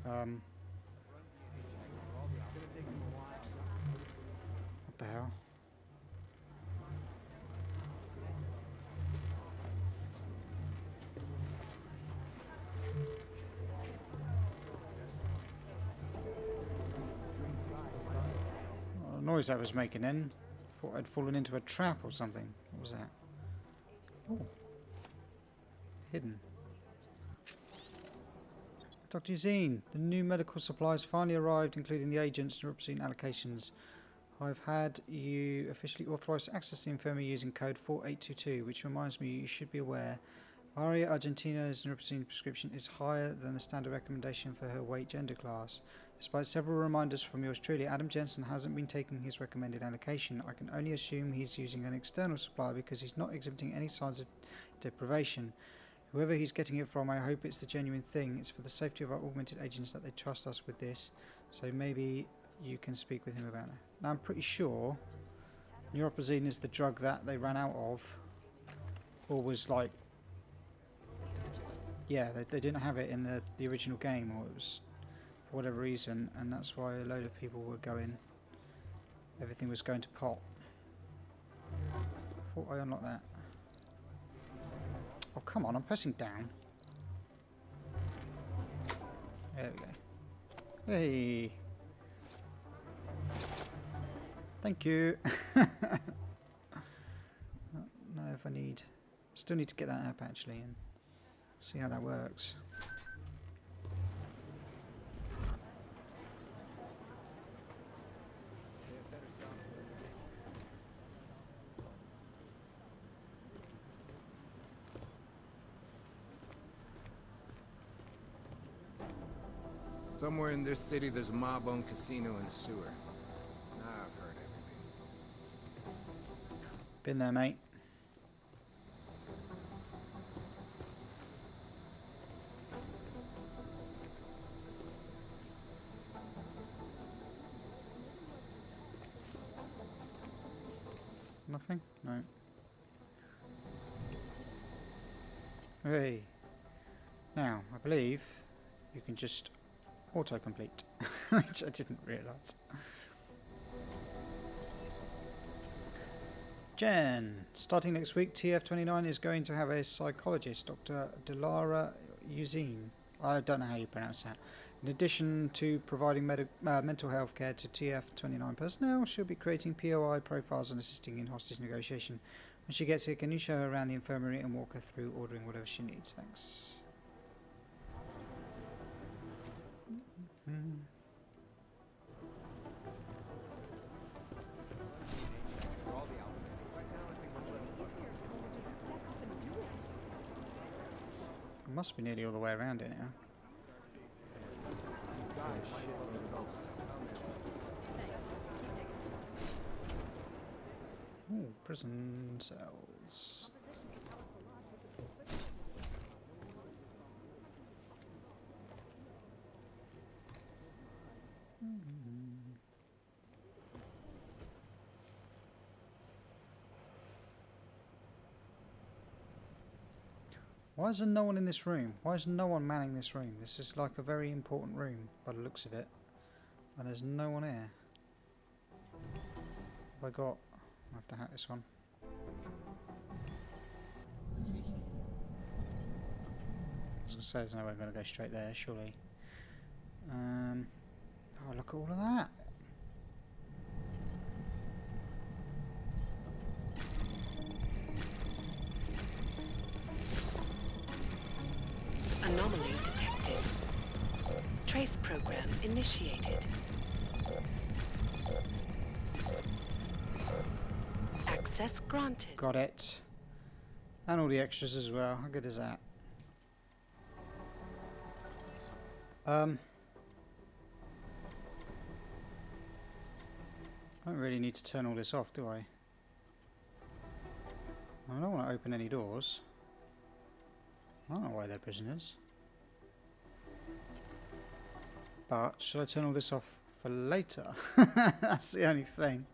What the hell? What a noise that was making then. Thought I'd fallen into a trap or something. What was that? Oh. Hidden. Dr. Eugene, the new medical supplies finally arrived, including the agents and Rupsine allocations. I've had you officially authorised to access the infirmary using code 4822, which reminds me you should be aware Aria Argentina's Rupsine prescription is higher than the standard recommendation for her weight gender class. Despite several reminders from yours truly, Adam Jensen hasn't been taking his recommended allocation. I can only assume he's using an external supplier because he's not exhibiting any signs of deprivation. Whoever he's getting it from, I hope it's the genuine thing. It's for the safety of our augmented agents that they trust us with this. So maybe you can speak with him about it. Now I'm pretty sure neuropozyne is the drug that they ran out of. Or was like... Yeah, they didn't have it in the original game, or it was for whatever reason, and that's why a load of people were going... Everything was going to pot. I thought I unlocked that. Oh, come on, I'm pressing down. There we go. Hey! Thank you! Don't know if I need... Still need to get that up actually and see how that works. Somewhere in this city, there's a mob-owned casino in a sewer. I've heard everything. Been there, mate. Nothing? No. Hey. Now, I believe you can just autocomplete, which I didn't realise. Jen, starting next week, TF29 is going to have a psychologist, Dr. Delara Eugene. I don't know how you pronounce that. In addition to providing mental health care to TF29 personnel, she'll be creating POI profiles and assisting in hostage negotiation. When she gets here, can you show her around the infirmary and walk her through ordering whatever she needs? Thanks. It must be nearly all the way around it now. Ooh, prison cells. Why is there no one in this room? Why is no one manning this room? This is like a very important room by the looks of it. And there's no one here. Have I got... I have to hack this one. As I say, there's no way I'm going to go straight there, surely. Oh, look at all of that. Anomaly detected. Trace program initiated. Access granted. Got it. And all the extras as well. How good is that? I don't really need to turn all this off, do I? I don't want to open any doors. I don't know why they're prisoners. But should I turn all this off for later? That's the only thing.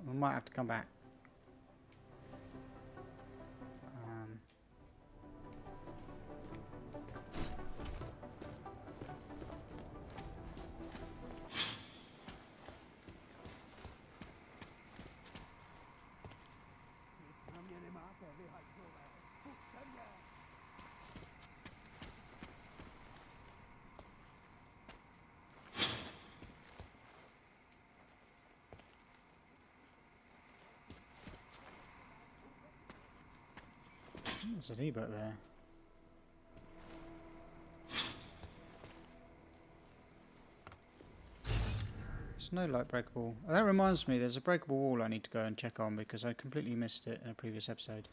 We might have to come back. There's an Ebook there. There's no light breakable. Oh, that reminds me, there's a breakable wall I need to go and check on because I completely missed it in a previous episode.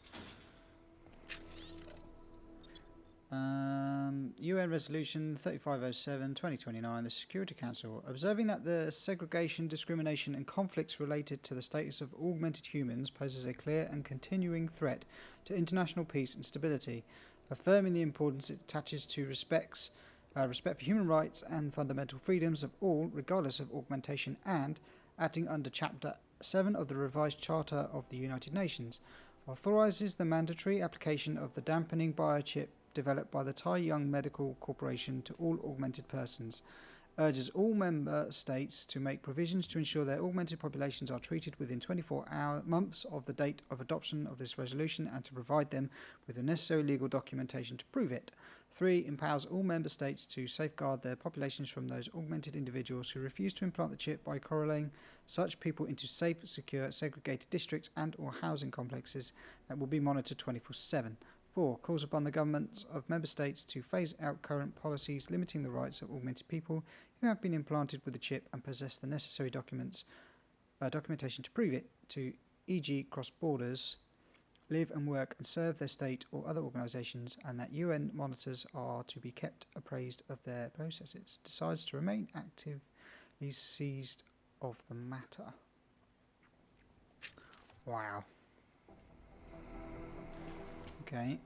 UN Resolution 3507-2029, the Security Council, observing that the segregation, discrimination and conflicts related to the status of augmented humans poses a clear and continuing threat to international peace and stability, affirming the importance it attaches to respect for human rights and fundamental freedoms of all, regardless of augmentation, and, acting under Chapter 7 of the revised Charter of the United Nations, authorises the mandatory application of the dampening biochip developed by the Tai Yong Medical Corporation to all augmented persons, urges all member states to make provisions to ensure their augmented populations are treated within 24 months of the date of adoption of this resolution and to provide them with the necessary legal documentation to prove it. 3. Empowers all member states to safeguard their populations from those augmented individuals who refuse to implant the chip by corralling such people into safe, secure, segregated districts and or housing complexes that will be monitored 24/7. 4. Calls upon the governments of member states to phase out current policies limiting the rights of augmented people who have been implanted with the chip and possess the necessary documentation to prove it, to e.g. cross borders, live and work and serve their state or other organisations, and that UN monitors are to be kept appraised of their processes. Decides to remain actively seized of the matter. Wow. Okay.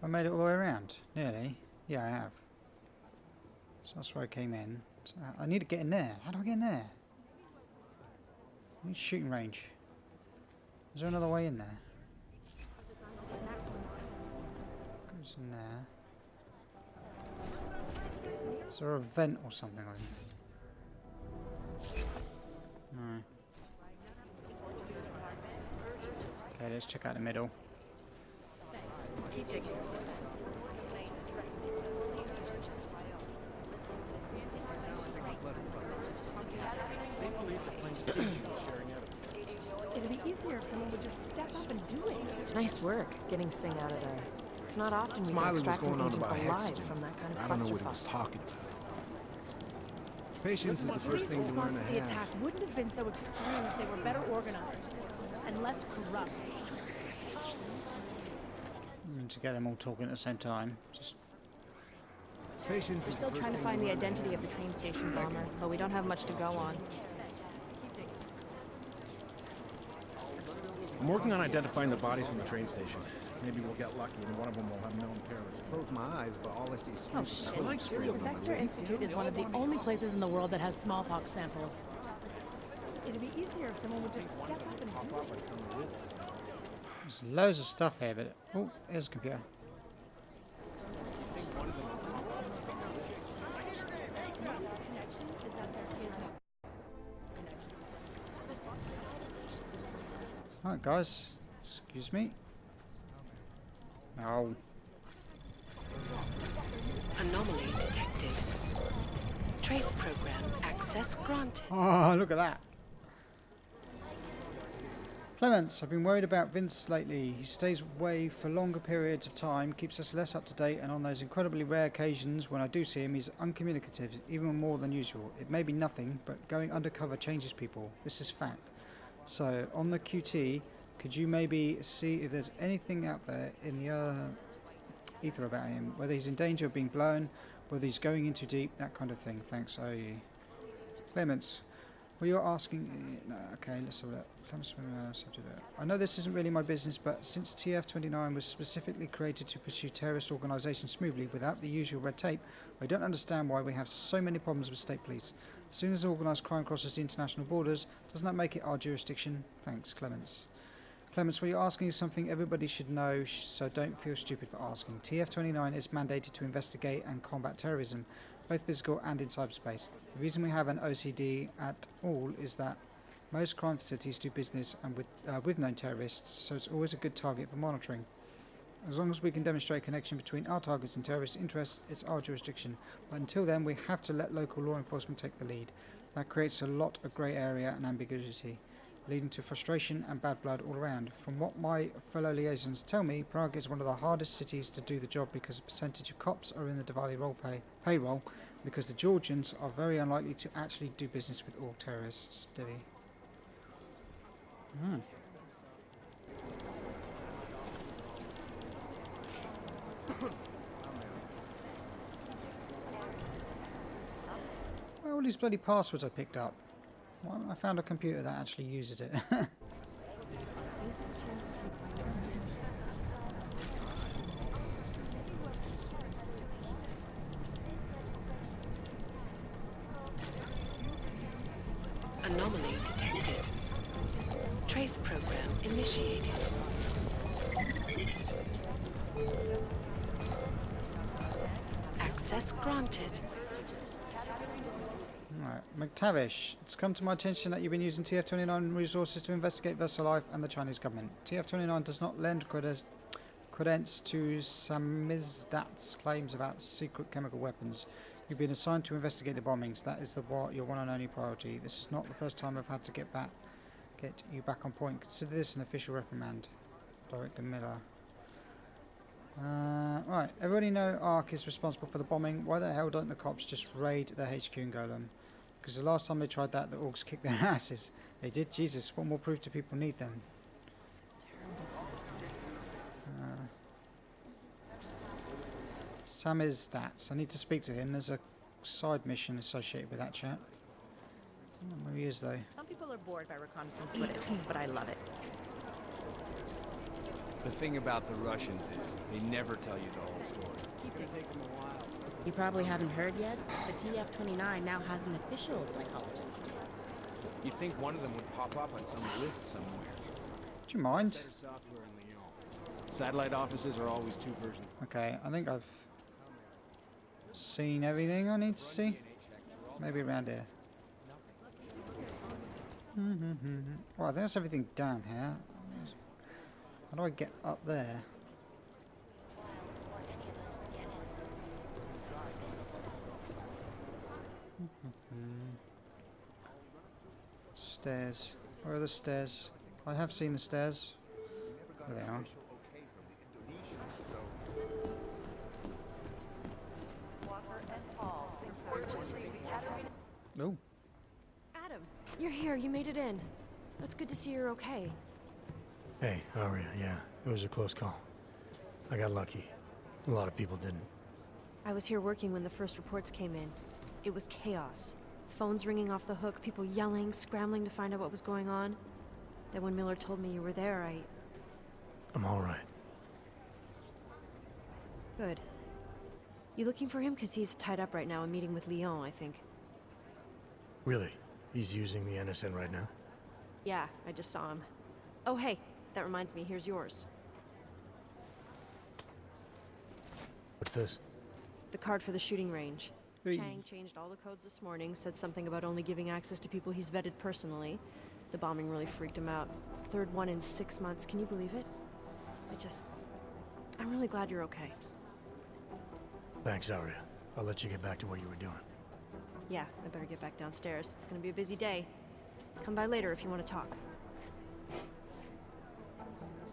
I made it all the way around. Nearly. Yeah, I have. So that's where I came in. So I need to get in there. How do I get in there? I need shooting range. Is there another way in there? Goes in there. Is there a vent or something like that? No. Okay, let's check out the middle. It'd be easier if someone would just step up and do it. Nice work getting Singh out of there. It's not often we can Smiley was extract going an on agent about alive hexing. from that kind of I don't know what he was clusterfuck. talking about. Patience is the The first police thing to learn response to to the have. attack wouldn't have been so extreme if they were better organized and less corrupt. To get them all talking at the same time. Just Patience We're is still the trying to first find thing the learn to identity of have. the train station bomber. But we don't have much to go on. I'm working on identifying the bodies from the train station. Maybe we'll get lucky and one of them will have known terrorists. Close my eyes, but all I see is Oh streets. shit. The Vector Institute is one of the only places in the world that has smallpox samples. It'd be easier if someone would just step up and do it. there's loads of stuff here, but oh, here's a computer. Alright guys, excuse me. No. Anomaly detected. Trace program access granted. Oh, look at that. Clements, I've been worried about Vince lately. He stays away for longer periods of time, keeps us less up to date, and on those incredibly rare occasions when I do see him, he's uncommunicative, even more than usual. It may be nothing, but going undercover changes people. This is fact. So, on the QT, could you maybe see if there's anything out there in the ether about him? Whether he's in danger of being blown, whether he's going in too deep, that kind of thing. Thanks, OU. Clements, well, you're asking... no, okay, let's have a look. I know this isn't really my business, but since TF29 was specifically created to pursue terrorist organisations smoothly without the usual red tape, I don't understand why we have so many problems with state police. As soon as organised crime crosses the international borders, doesn't that make it our jurisdiction? Thanks, Clements. Clements, what you're asking is something everybody should know, so don't feel stupid for asking. TF29 is mandated to investigate and combat terrorism, both physical and in cyberspace. The reason we have an OCD at all is that most crime facilities do business and with known terrorists, so it's always a good target for monitoring. As long as we can demonstrate a connection between our targets and terrorist interests, it's our jurisdiction. But until then, we have to let local law enforcement take the lead. That creates a lot of grey area and ambiguity, leading to frustration and bad blood all around. From what my fellow liaisons tell me, Prague is one of the hardest cities to do the job because a percentage of cops are in the Diwali payroll, because the Georgians are very unlikely to actually do business with all terrorists. Debbie. Well, all these bloody passwords I picked up. Well, I found a computer that actually uses it. Anomaly detected. Trace program initiated. Access granted. Right, McTavish, it's come to my attention that you've been using TF29 resources to investigate vessel life and the Chinese government. TF29 does not lend credence to Samizdat's claims about secret chemical weapons. You've been assigned to investigate the bombings. That is your one and only priority. This is not the first time I've had to get you back on point. Consider this an official reprimand. Director Miller. Right, everybody know ARC is responsible for the bombing. Why the hell don't the cops just raid their HQ in Golem? Because the last time they tried that, the orcs kicked their asses. They did? Jesus, what more proof do people need then? Samizdat. I need to speak to him. There's a side mission associated with that chat. I don't know where he is though. Some people are bored by reconnaissance footage, but I love it. The thing about the Russians is they never tell you the whole story. You probably haven't heard yet, the TF29 now has an official psychologist. You'd think one of them would pop up on some list somewhere. Do you mind? Better software in Lyon. Satellite offices are always two versions. Okay, I think I've seen everything I need to see. Maybe around here. Well, I think that's everything down here. How do I get up there? Stairs. Where are the stairs? I have seen the stairs. There they are. Oh. Adam, you're here. You made it in. It's good to see you're okay. Hey, Aria, yeah, it was a close call. I got lucky. A lot of people didn't. I was here working when the first reports came in. It was chaos. Phones ringing off the hook, people yelling, scrambling to find out what was going on. Then when Miller told me you were there, I'm all right. Good. You looking for him? Because he's tied up right now, a meeting with Lyon, I think. Really? He's using the NSN right now? Yeah, I just saw him. Oh, hey, that reminds me, here's yours. What's this? The card for the shooting range. Hey. Chang changed all the codes this morning, said something about only giving access to people he's vetted personally. The bombing really freaked him out. Third one in 6 months, can you believe it? I'm really glad you're okay. Thanks, Aria. I'll let you get back to what you were doing. Yeah, I better get back downstairs. It's gonna be a busy day. Come by later if you want to talk.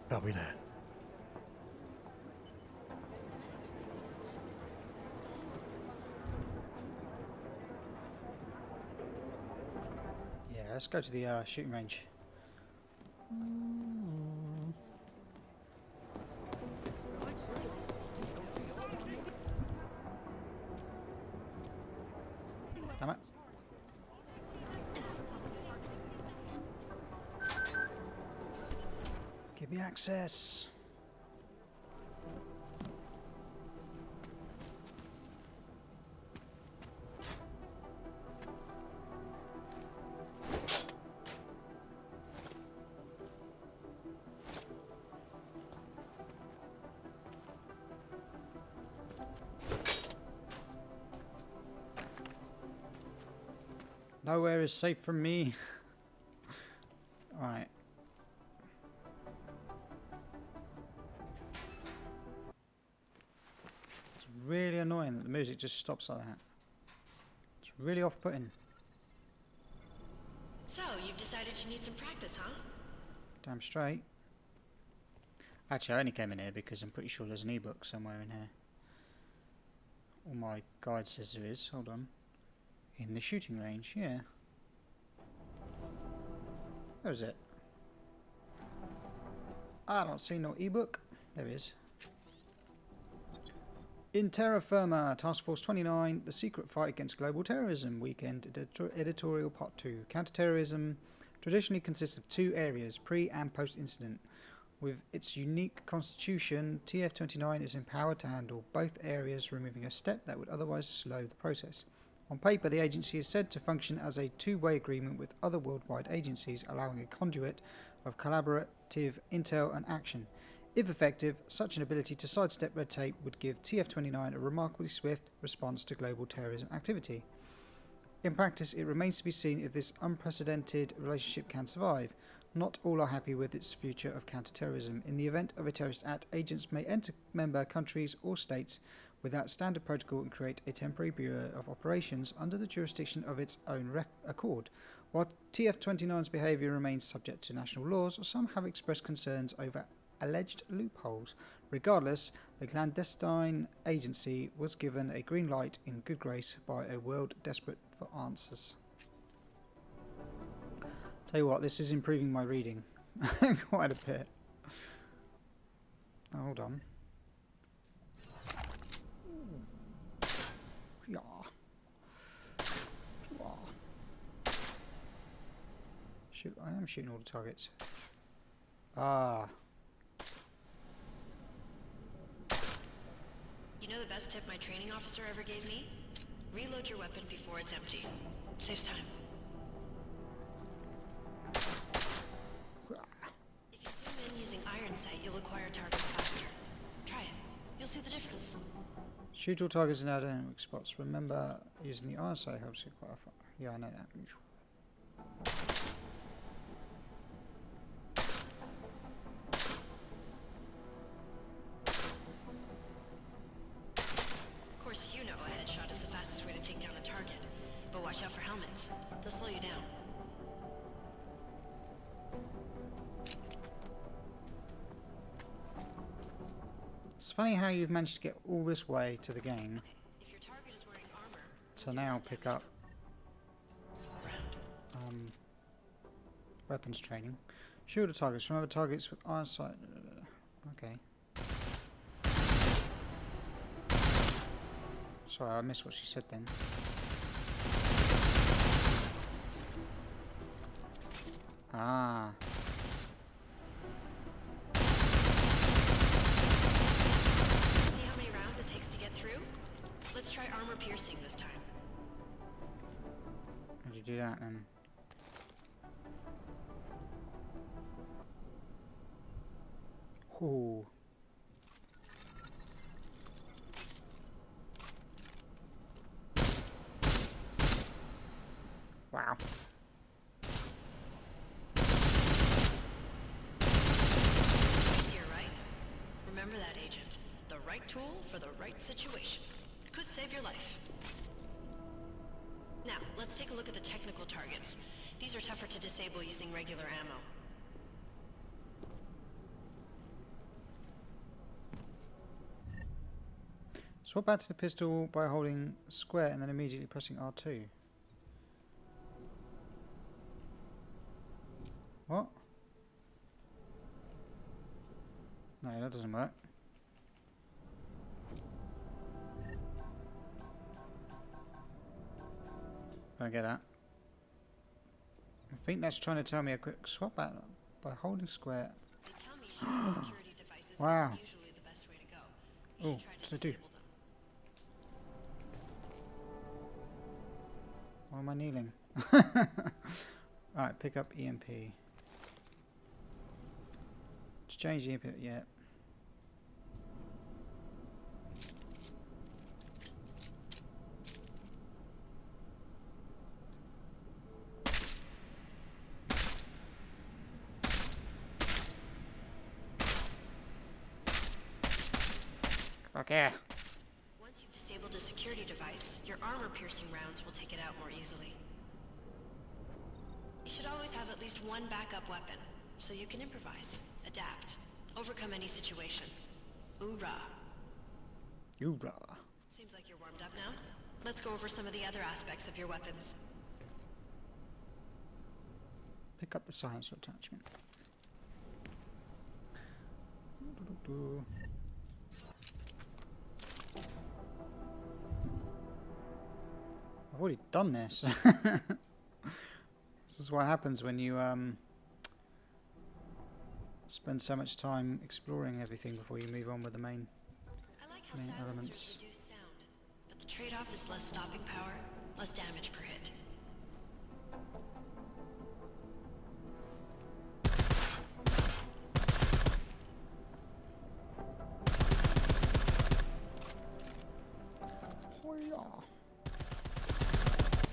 Copy that. Yeah, let's go to the shooting range. Damn it. Give me access. Nowhere is safe from me. Alright. music just stops like that. It's really off-putting. So, you've decided you need some practice, huh? Damn straight. Actually, I only came in here because I'm pretty sure there's an ebook somewhere in here. All my guide says there is. Hold on. In the shooting range, yeah. Where is it? I don't see no ebook. There it is. In Terra Firma, Task Force 29, The Secret Fight Against Global Terrorism, Weekend Editorial Part 2. Counterterrorism traditionally consists of two areas, pre- and post-incident. With its unique constitution, TF29 is empowered to handle both areas, removing a step that would otherwise slow the process. On paper, the agency is said to function as a two-way agreement with other worldwide agencies, allowing a conduit of collaborative intel and action. If effective, such an ability to sidestep red tape would give TF29 a remarkably swift response to global terrorism activity. In practice, it remains to be seen if this unprecedented relationship can survive. Not all are happy with its future of counterterrorism. In the event of a terrorist act, agents may enter member countries or states without standard protocol and create a temporary bureau of operations under the jurisdiction of its own accord. While TF29's behaviour remains subject to national laws, some have expressed concerns over alleged loopholes. Regardless, the clandestine agency was given a green light in good grace by a world desperate for answers. Tell you what, this is improving my reading quite a bit. Oh, hold on. Yeah. Shoot, I am shooting all the targets. Ah. You know the best tip my training officer ever gave me? Reload your weapon before it's empty. Saves time. If you zoom in using iron sight, you'll acquire targets faster. Try it. You'll see the difference. Shoot all targets in dynamic spots. Remember, using the iron sight helps you quite far. Yeah, I know that. Of course, you know a headshot is the fastest way to take down a target. But watch out for helmets. They'll slow you down. It's funny how you've managed to get all this way to the game If your target is wearing armor, to now pick up weapons training. Shoot the targets. Remember targets with iron sight. Okay. Sorry, I missed what she said then. Ah. see how many rounds it takes to get through? Let's try armor piercing this time. How'd you do that then? Ooh. Wow. You're right. Remember that, Agent. The right tool for the right situation. Could save your life. Now, let's take a look at the technical targets. These are tougher to disable using regular ammo. Swap back to the pistol by holding square and then immediately pressing R2. What? No, that doesn't work. I don't get that. I think that's trying to tell me a quick swap back by holding square. They tell me shooting security devices Wow. is usually the best way to go. You Oh, should try to what did I do? disable them. Why am I kneeling? Alright, pick up EMP. Let's change the EMP, yeah. Come back here. Once you've disabled a security security device, your armor-piercing rounds will take it out more easily. You should always have at least one backup weapon, so you can improvise, adapt, overcome any situation. Hoorah! Hoorah. Seems like you're warmed up now. Let's go over some of the other aspects of your weapons. Pick up the silencer attachment. I've already done this. This is what happens when you spend so much time exploring everything before you move on with the main elements. Reduce sound, but the trade-off is less stopping power, less damage per hit.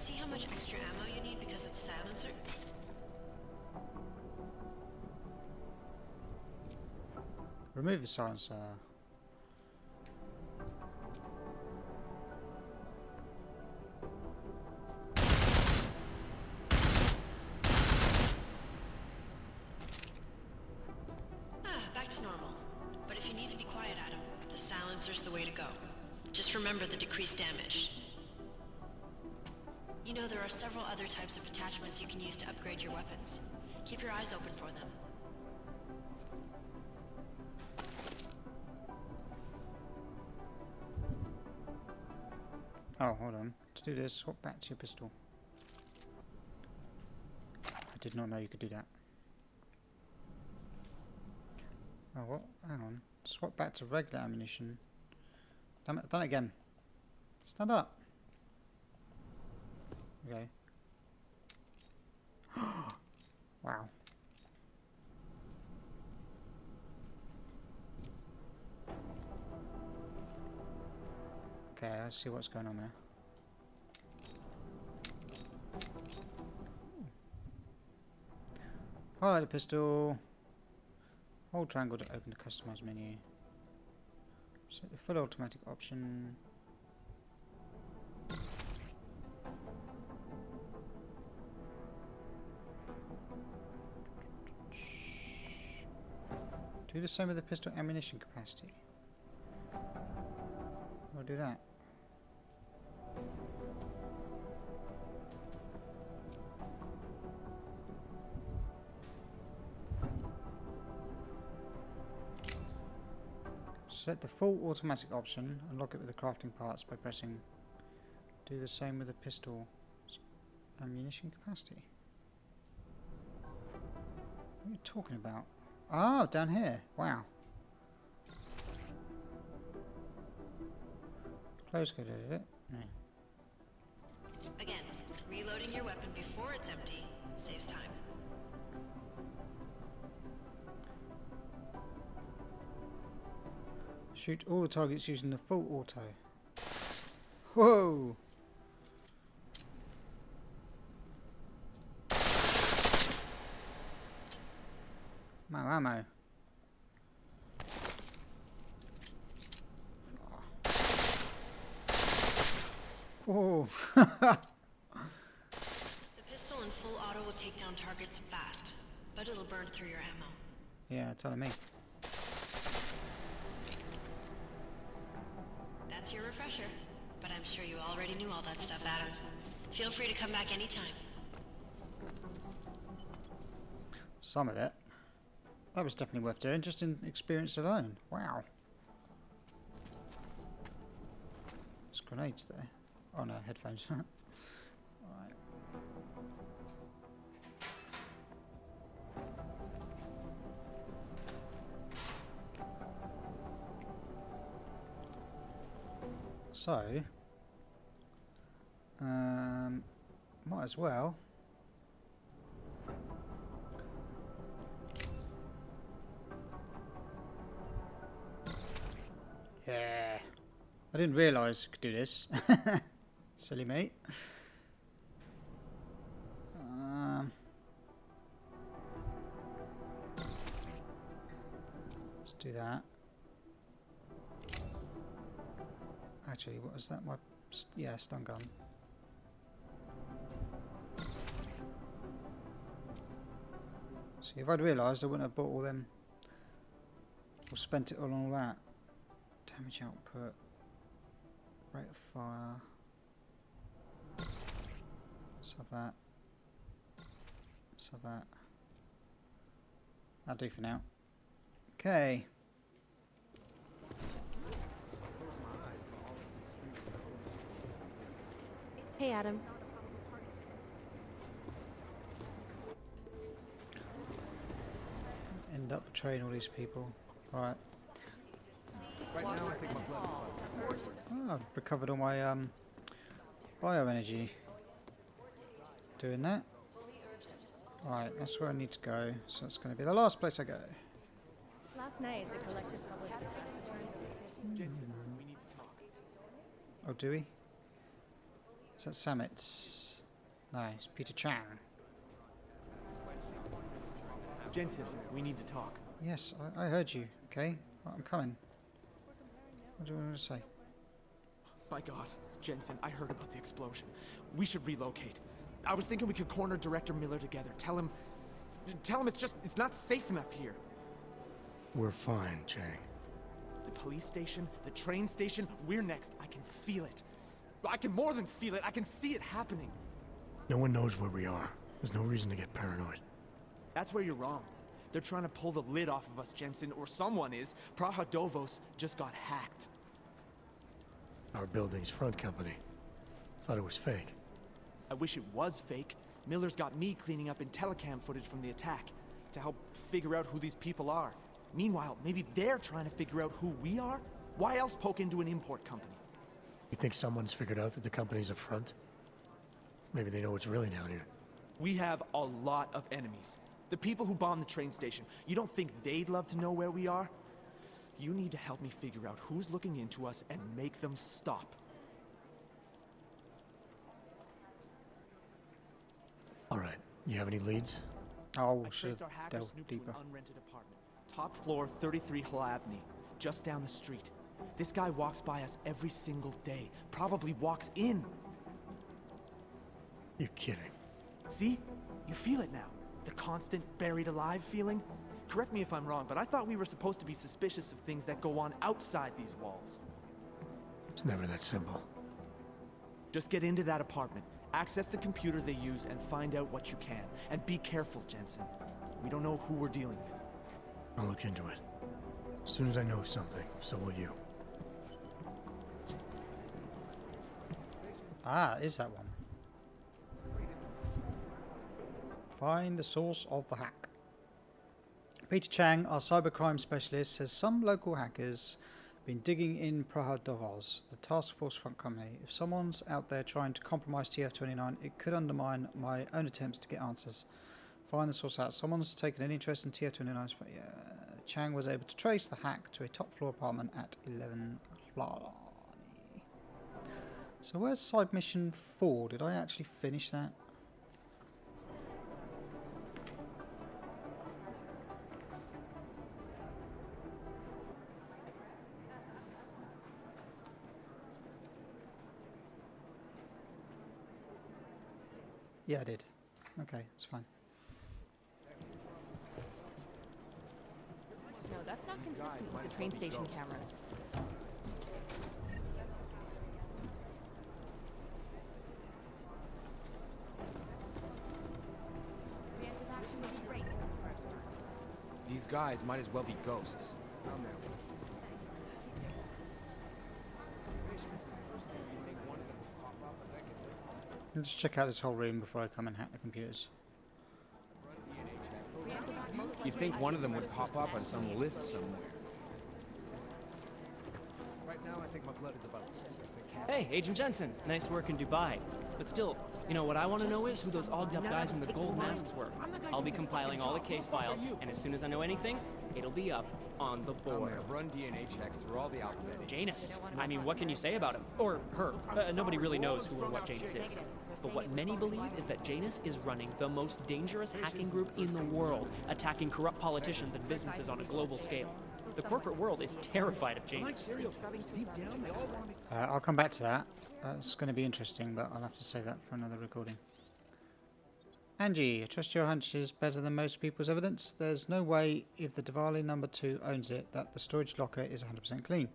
See how much extra ammo you need because it's a silencer? Remove the silencer. Back to normal. But if you need to be quiet, Adam, the silencer's the way to go. Just remember the decreased damage. You know there are several other types of attachments you can use to upgrade your weapons. Keep your eyes open for them. Oh, hold on. To do this, swap back to your pistol. I did not know you could do that. Oh, what? Hang on. Swap back to regular ammunition. Damn it, I've done it again. Stand up. Okay. Wow. Okay, let's see what's going on there. Highlight the pistol. Hold triangle to open the customize menu. Set the full automatic option. Do the same with the pistol ammunition capacity. I'll do that. Select the full automatic option, unlock it with the crafting parts by pressing. Do the same with the pistol ammunition capacity. What are you talking about? Oh, down here. Wow. Close code edit. No. Again, reloading your weapon before it's empty saves time. Shoot all the targets using the full auto. Whoa! More ammo. Whoa! The pistol in full auto will take down targets fast, but it'll burn through your ammo. Yeah, telling me. That's your refresher, but I'm sure you already knew all that stuff, Adam. Feel free to come back anytime. Some of it. That was definitely worth doing, just in experience alone. Wow. There's grenades there. Oh no, headphones. Alright. So, might as well. Yeah, I didn't realise I could do this. Silly mate. Let's do that. Actually, what was that? My Yeah, stun gun. See, if I'd realised, I wouldn't have bought all them or spent it all on all that. Damage output, rate of fire. Let's have that. Let's have that. That'll do for now. Okay. Hey, Adam. End up betraying all these people. Alright. Right now, I think my blood is Oh, I've recovered all my bioenergy. Doing that. Alright, that's where I need to go. So it's going to be the last place I go. Last night, the collective published the tax returns. Oh, do we? Is that Samit's? Nice. Peter Chang. Jensen, we need to talk. Yes, I heard you. Okay, right, I'm coming. What do you want to say? By God, Jensen, I heard about the explosion. We should relocate. I was thinking we could corner Director Miller together. Tell him it's not safe enough here. We're fine, Chang. The police station, the train station, we're next. I can feel it. I can more than feel it. I can see it happening. No one knows where we are. There's no reason to get paranoid. That's where you're wrong. They're trying to pull the lid off of us, Jensen, or someone is. Praha-Dovos just got hacked. Our building's front company. Thought it was fake. I wish it was fake. Miller's got me cleaning up telecam footage from the attack to help figure out who these people are. Meanwhile, maybe they're trying to figure out who we are? Why else poke into an import company? You think someone's figured out that the company's a front? Maybe they know what's really down here. We have a lot of enemies. The people who bombed the train station. You don't think they'd love to know where we are? You need to help me figure out who's looking into us and make them stop. All right. You have any leads? Oh, I should traced our hacker delve snoop deeper. to an unrented apartment. Top floor, 33 Hlavny, just down the street. This guy walks by us every single day. Probably walks in. You're kidding. See? You feel it now. The constant buried alive feeling. Correct me if I'm wrong, but I thought we were supposed to be suspicious of things that go on outside these walls. It's never that simple. Just get into that apartment, access the computer they used, and find out what you can. And be careful, Jensen. We don't know who we're dealing with. I'll look into it. As soon as I know something, so will you. Ah, is that one? Find the source of the hack. Peter Chang, our cybercrime specialist, says some local hackers have been digging in Praha-Dovos, the task force front company. If someone's out there trying to compromise TF29, it could undermine my own attempts to get answers. Find the source out. Someone's taken an interest in TF29's... Yeah. Chang was able to trace the hack to a top floor apartment at 11 Hlavny. So where's side mission 4? Did I actually finish that? Yeah, I did. Okay, that's fine. No, that's not consistent with the train station cameras. Reactive action would be great. These guys might as well be ghosts. Let's check out this whole room before I come and hack the computers. You'd think one of them would pop up on some list somewhere. Right now, I think my blood is about. Hey, Agent Jensen. Nice work in Dubai. But still, you know what I want to know is who those ogged up guys in the gold masks were. I'll be compiling all the case files, and as soon as I know anything, it'll be up on the I'm board. gonna run DNA checks through all the alphabet. Janus. I mean, what can you say about him? Or her. Nobody really knows who or what Janus is. But what many believe is that Janus is running the most dangerous hacking group in the world, attacking corrupt politicians and businesses on a global scale. The corporate world is terrified of change. I'll come back to that. That's going to be interesting, but I'll have to save that for another recording. Angie, I trust your hunch is better than most people's evidence. There's no way, if the Diwali number 2 owns it, that the storage locker is 100% clean.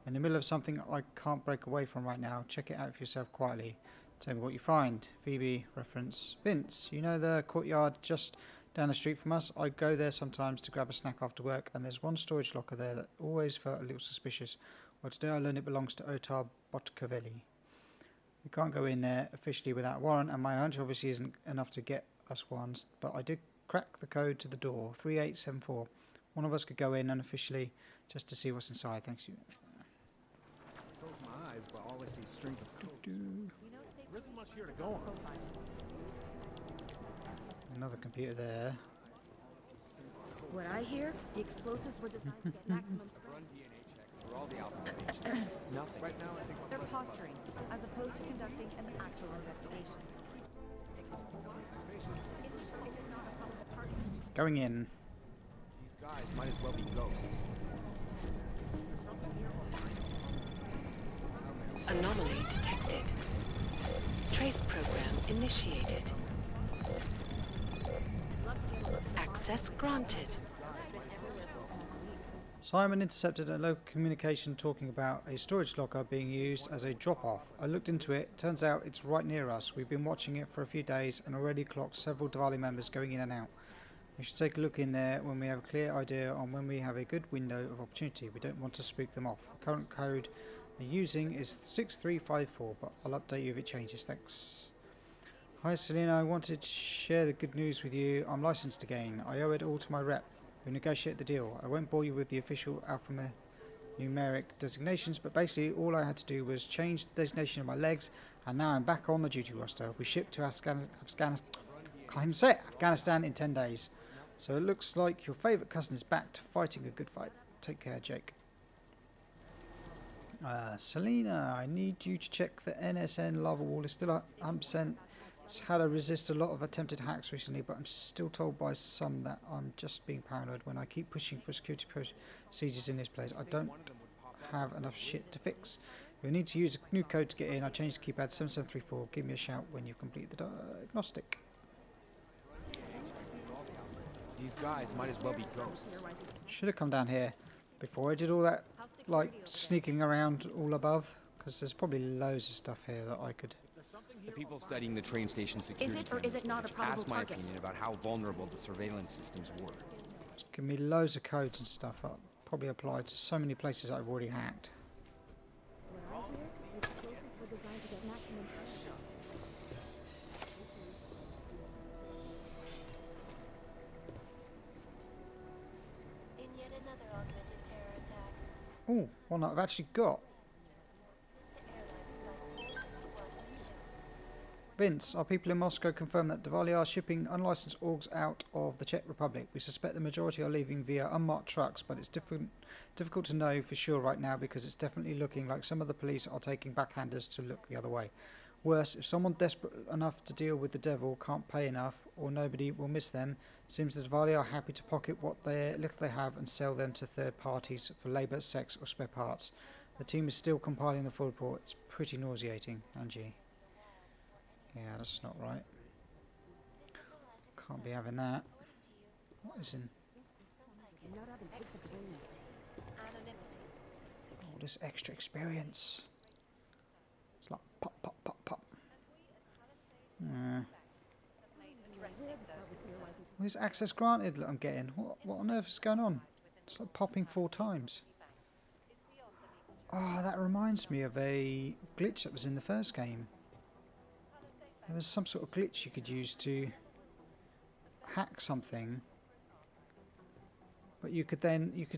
In the middle of something I can't break away from right now, check it out for yourself quietly. Tell me what you find. Phoebe, reference. Vince, you know the courtyard just down the street from us? I go there sometimes to grab a snack after work, and there's one storage locker there that always felt a little suspicious. Well, today I learned it belongs to Otar Botkovelli. We can't go in there officially without a warrant, and my hunch obviously isn't enough to get us ones, but I did crack the code to the door, 3874. One of us could go in unofficially just to see what's inside. Thanks you. Close my eyes, but all I see is strings of code. There isn't much here to go on. Another computer there. What I hear, the explosives were designed to get maximum strength. Run DNA checks for all the alpha agents. Nothing. Right now, I think They're posturing, as opposed to conducting an actual investigation. Going in. these guys might as well be ghosts. Anomaly detected. Trace program initiated. Access granted. Simon intercepted a local communication talking about a storage locker being used as a drop-off. I looked into it. Turns out it's right near us. We've been watching it for a few days and already clocked several Diwali members going in and out. We should take a look in there when we have a clear idea on when we have a good window of opportunity. We don't want to spook them off. The current code they're using is 6354, but I'll update you if it changes. Thanks. Hi Selena, I wanted to share the good news with you. I'm licensed again. I owe it all to my rep who negotiated the deal. I won't bore you with the official alphanumeric designations, but basically all I had to do was change the designation of my legs, and now I'm back on the duty roster. We shipped to Afghanistan in 10 days. So it looks like your favourite cousin is back to fighting a good fight. Take care, Jake. Selena, I need you to check the NSN lava wall. It's still 100%. It's had to resist a lot of attempted hacks recently, but I'm still told by some that I'm just being paranoid when I keep pushing for security procedures in this place. I don't have enough shit to fix. You'll need to use a new code to get in. I changed the keypad 7734. Give me a shout when you complete the diagnostic. These guys might as well be ghosts. Should have come down here before I did all that, like, sneaking around all above, because there's probably loads of stuff here that I could... The people studying the train station security Is it not a probable asked my target? opinion about how vulnerable the surveillance systems were. Just give me loads of codes and stuff that probably apply to so many places I've already hacked. Oh, one that I've actually got. Vince, our people in Moscow confirm that Diwali are shipping unlicensed orgs out of the Czech Republic. We suspect the majority are leaving via unmarked trucks, but it's difficult to know for sure right now because it's definitely looking like some of the police are taking backhanders to look the other way. Worse, if someone desperate enough to deal with the devil can't pay enough, or nobody will miss them, seems the Diwali are happy to pocket what little they have and sell them to third parties for labour, sex or spare parts. The team is still compiling the full report. It's pretty nauseating, Angie. Yeah, that's not right. Can't be having that. What is in... All this extra experience. It's like pop, pop, pop, pop. All this access granted that I'm getting. What on earth is going on? It's like popping 4 times. Oh, that reminds me of a glitch that was in the first game. There was some sort of glitch you could use to hack something, but you could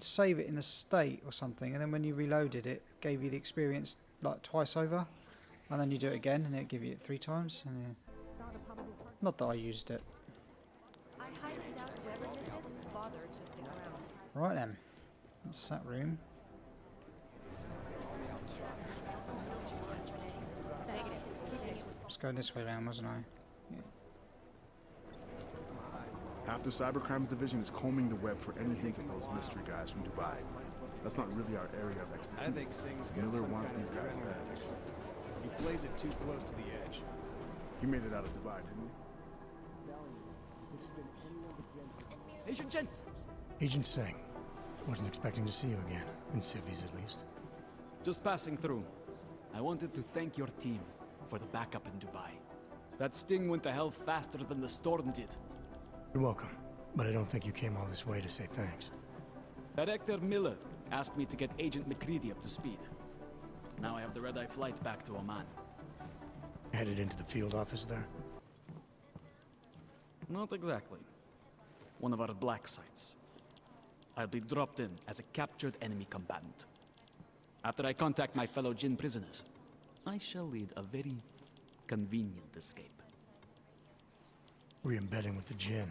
save it in a state or something, and then when you reloaded it, gave you the experience like twice over, and then you do it again, and it give you it 3 times. And not that I used it. Right then, that's that room. I was going this way around, wasn't I? Yeah. Half the Cybercrimes Division is combing the web for any hint of those mystery guys from Dubai. That's not really our area of expertise. I think Singh's got Miller some wants kind these of guys adrenaline bad. addiction. He plays it too close to the edge. He made it out of Dubai, didn't he? Agent Jen! Agent Singh. Wasn't expecting to see you again, in civvies at least. Just passing through. I wanted to thank your team for the backup in Dubai. That sting went to hell faster than the storm did. You're welcome, but I don't think you came all this way to say thanks. Director Miller asked me to get Agent McCready up to speed. Now I have the red-eye flight back to Oman. Headed into the field office there? Not exactly. One of our black sites. I'll be dropped in as a captured enemy combatant. After I contact my fellow Jinn prisoners, I shall lead a very convenient escape. Re-embedding with the Jinn.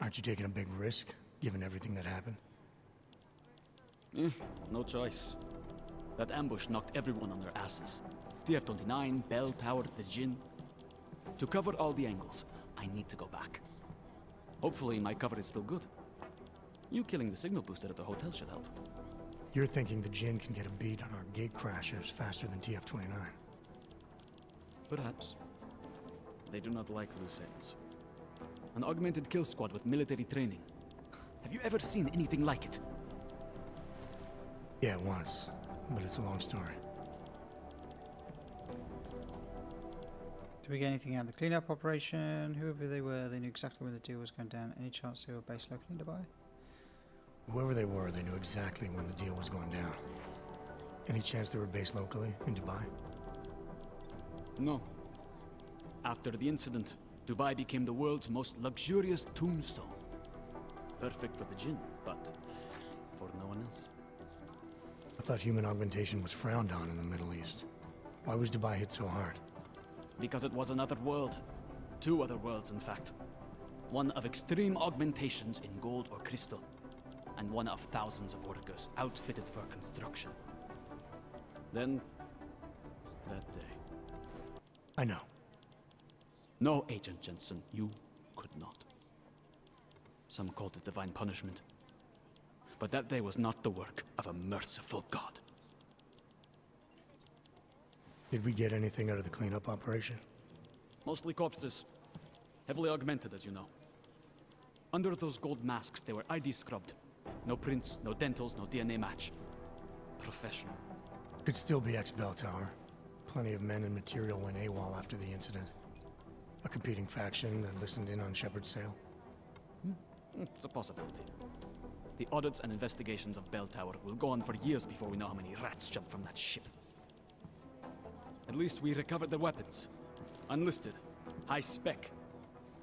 Aren't you taking a big risk, given everything that happened? No choice. That ambush knocked everyone on their asses. TF29, Bell Tower, the Jinn. To cover all the angles, I need to go back. Hopefully my cover is still good. You killing the signal booster at the hotel should help. You're thinking the Jinn can get a beat on our gate crashers faster than TF29. Perhaps. They do not like loose ends. An augmented kill squad with military training. Have you ever seen anything like it? Yeah, once. But it's a long story. Did we get anything out of the cleanup operation? Whoever they were, they knew exactly when the deal was going down. Any chance they were based locally in Dubai? Whoever they were, they knew exactly when the deal was going down. Any chance they were based locally in Dubai? No. After the incident, Dubai became the world's most luxurious tombstone. Perfect for the Jinn, but for no one else. I thought human augmentation was frowned on in the Middle East. Why was Dubai hit so hard? Because it was another world. Two other worlds, in fact. One of extreme augmentations in gold or crystal, and one of thousands of workers outfitted for construction. Then, that day. I know. No, Agent Jensen, you could not. Some called it divine punishment. But that day was not the work of a merciful God. Did we get anything out of the cleanup operation? Mostly corpses. Heavily augmented, as you know. Under those gold masks, they were ID scrubbed. No prints, no dentals, no DNA match. Professional. Could still be ex-Bell Tower. Plenty of men and material went AWOL after the incident. A competing faction that listened in on Shepard's sale. It's a possibility. The audits and investigations of Bell Tower will go on for years before we know how many rats jumped from that ship. At least we recovered their weapons. Unlisted, high-spec,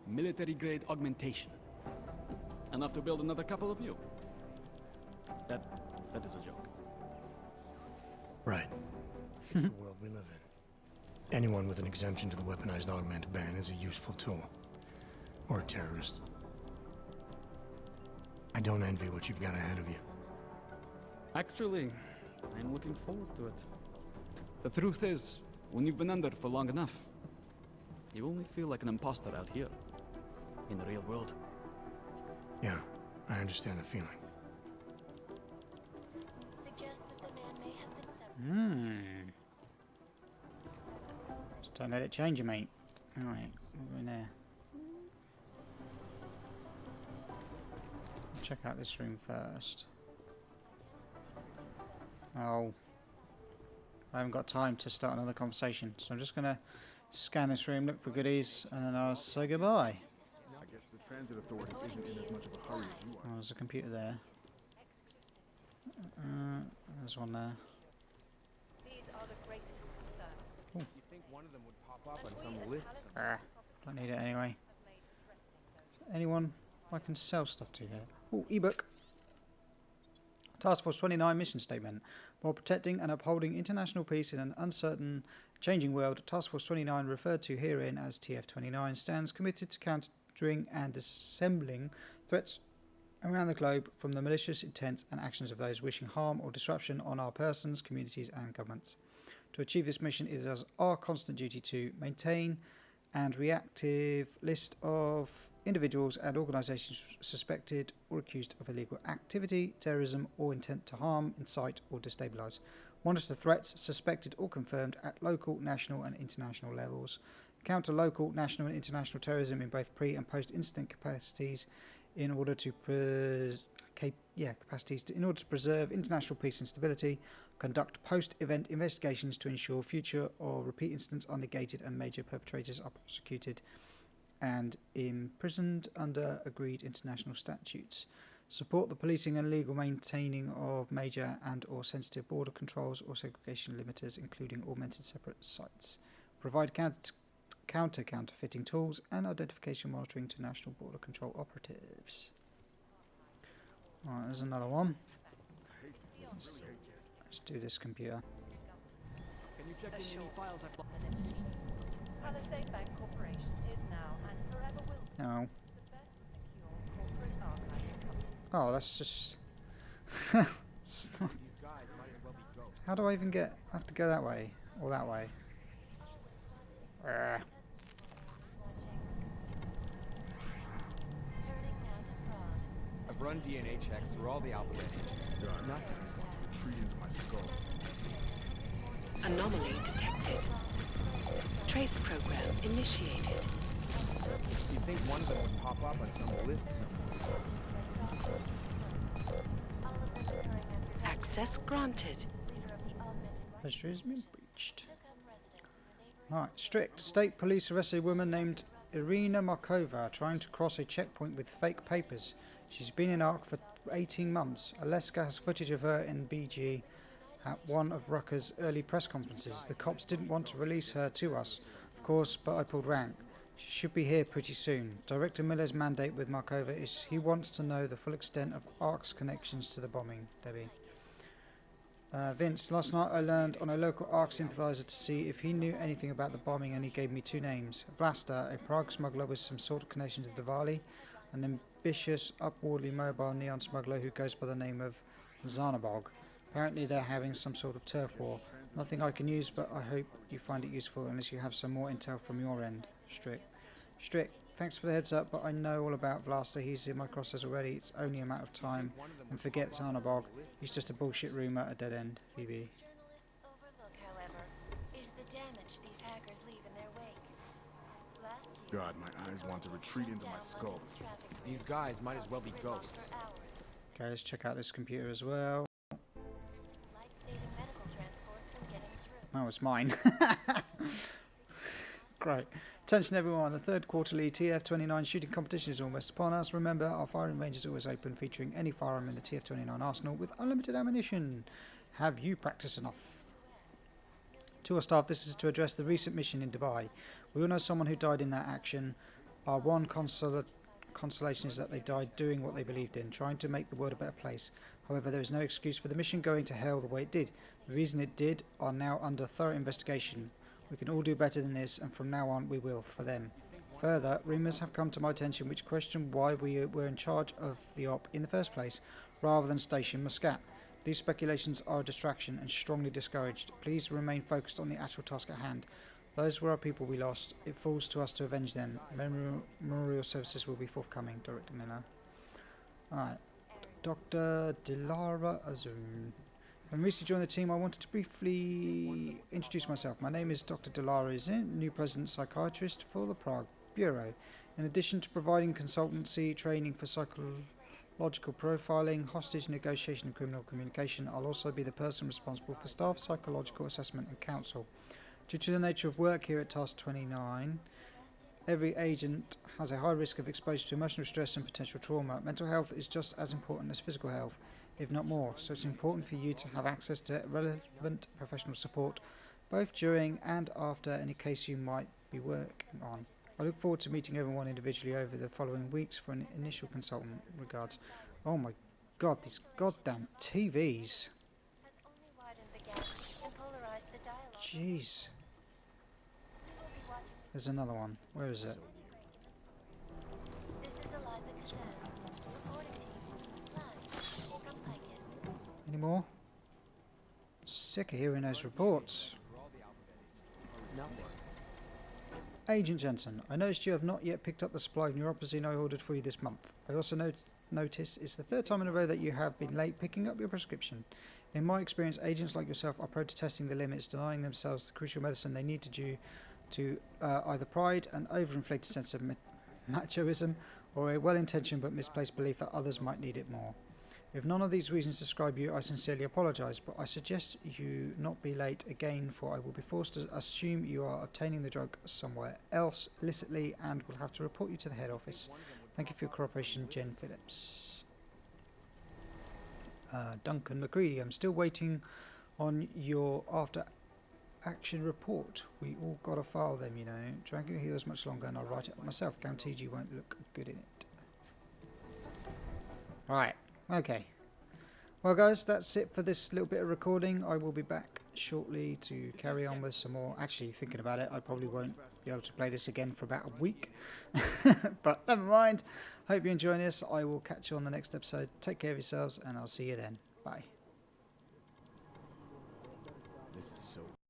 military-grade augmentation. Enough to build another couple of you. That is a joke. Right. It's the world we live in. Anyone with an exemption to the weaponized augment ban is a useful tool. Or a terrorist. I don't envy what you've got ahead of you. Actually, I'm looking forward to it. The truth is, when you've been under for long enough, you only feel like an imposter out here, in the real world. Yeah, I understand the feeling. Just don't let it change you, mate. Alright, we're in there. Check out this room first. Oh. I haven't got time to start another conversation, so I'm just going to scan this room, look for goodies, and then I'll say goodbye. I guess the transit authority isn't in as much of a hurry as you are. Oh, there's a computer there. There's one there. These are the greatest concern. You think one of them would pop up on some list? Don't need it anyway. Anyone I can sell stuff to here? Oh, ebook. Task Force 29 mission statement. While protecting and upholding international peace in an uncertain, changing world, Task Force 29, referred to herein as TF29, stands committed to countering and disassembling threats around the globe from the malicious intent and actions of those wishing harm or disruption on our persons, communities and governments. To achieve this mission, it is our constant duty to maintain and reactive list of individuals and organisations suspected or accused of illegal activity, terrorism, or intent to harm, incite, or destabilise. Monitor threats suspected or confirmed at local, national, and international levels. Counter local, national, and international terrorism in both pre- and post-incident capacities in order to preserve international peace and stability. Conduct post-event investigations to ensure future or repeat incidents are negated and major perpetrators are prosecuted and imprisoned under agreed international statutes. Support the policing and legal maintaining of major and or sensitive border controls or segregation limiters, including augmented separate sites. Provide counterfeiting tools and identification monitoring to national border control operatives. Alright, there's another one. Let's do this computer. Can you check any files I've Palisade Bank Corporation is now and forever will be No. the best secure corporate archiving company. Oh, that's just... Stop. These guys might as well be ghosts. How do I even get... I have to go that way. Or that way. Turning now to Prague. I've run DNA checks through all the alphabet. Nothing. Retreat into my skull. Anomaly detected. Trace program initiated. You'd think one of them would pop up on some list somewhere. Access granted. Registry has been breached. Right, strict. State police arrested a woman named Irina Markova trying to cross a checkpoint with fake papers. She's been in ARC for 18 months. Alaska has footage of her in BG at one of Rucker's early press conferences. The cops didn't want to release her to us, of course, but I pulled rank. She should be here pretty soon. Director Miller's mandate with Markova is he wants to know the full extent of ARC's connections to the bombing. Debbie. Vince, last night I learned on a local ARC sympathiser to see if he knew anything about the bombing, and he gave me two names. Vlasta, a Prague smuggler with some sort of connection to the Diwali, an ambitious, upwardly mobile neon smuggler who goes by the name of Zarnabog. Apparently they're having some sort of turf war. Nothing I can use, but I hope you find it useful unless you have some more intel from your end. Strict, thanks for the heads up, but I know all about Vlasta. He's in my crosshairs already. It's only a matter of time. And forget Zarnabog. He's just a bullshit rumour at a dead end. Phoebe. Journalists overlook, however, is the damage these hackers leave in their wake. Last year, God, my eyes want to retreat into my skull. These guys might as well be ghosts. Okay, let's check out this computer as well. Life-saving medical transports from getting through. Oh, it's mine. Great. Attention everyone, the third quarterly TF29 shooting competition is almost upon us. Remember, our firing range is always open, featuring any firearm in the TF29 arsenal with unlimited ammunition. Have you practiced enough? To our staff, this is to address the recent mission in Dubai. We all know someone who died in that action. Our one consolation is that they died doing what they believed in, trying to make the world a better place. However, there is no excuse for the mission going to hell the way it did. The reason it did are now under thorough investigation. We can all do better than this, and from now on we will, for them. Further, rumours have come to my attention which question why we were in charge of the op in the first place, rather than Station Muscat. These speculations are a distraction and strongly discouraged. Please remain focused on the actual task at hand. Those were our people we lost. It falls to us to avenge them. Memorial services will be forthcoming, Director Miller. Alright. Dr. Dilara Azun. Having recently joined the team, I wanted to briefly introduce myself. My name is Dr. Dilara Azun, new President Psychiatrist for the Prague Bureau. In addition to providing consultancy, training for psychological profiling, hostage negotiation and criminal communication, I'll also be the person responsible for staff psychological assessment and counsel. Due to the nature of work here at Task 29, every agent has a high risk of exposure to emotional stress and potential trauma. Mental health is just as important as physical health, if not more, so it's important for you to have access to relevant professional support, both during and after any case you might be working on. I look forward to meeting everyone individually over the following weeks for an initial consultant. Regards. Oh my god, these goddamn TVs. Jeez. There's another one. Where is it? Any more? Sick of hearing those reports. Agent Jensen, I noticed you have not yet picked up the supply of neuropozyne I ordered for you this month. I also notice it's the third time in a row that you have been late picking up your prescription. In my experience, agents like yourself are prone to testing the limits, denying themselves the crucial medicine they need due to either pride, an overinflated sense of machoism, or a well-intentioned but misplaced belief that others might need it more. If none of these reasons describe you, I sincerely apologise, but I suggest you not be late again, for I will be forced to assume you are obtaining the drug somewhere else illicitly and will have to report you to the head office. Thank you for your cooperation, Jen Phillips. Duncan McCready, I'm still waiting on your after-action report. We all got to file them, you know. Drag your heels much longer and I'll write it up myself. Guaranteed you won't look good in it. Right. Okay. Well, guys, that's it for this little bit of recording. I will be back shortly to carry on with some more. Actually, thinking about it, I probably won't be able to play this again for about a week. But never mind. Hope you're enjoying this. I will catch you on the next episode. Take care of yourselves, and I'll see you then. Bye.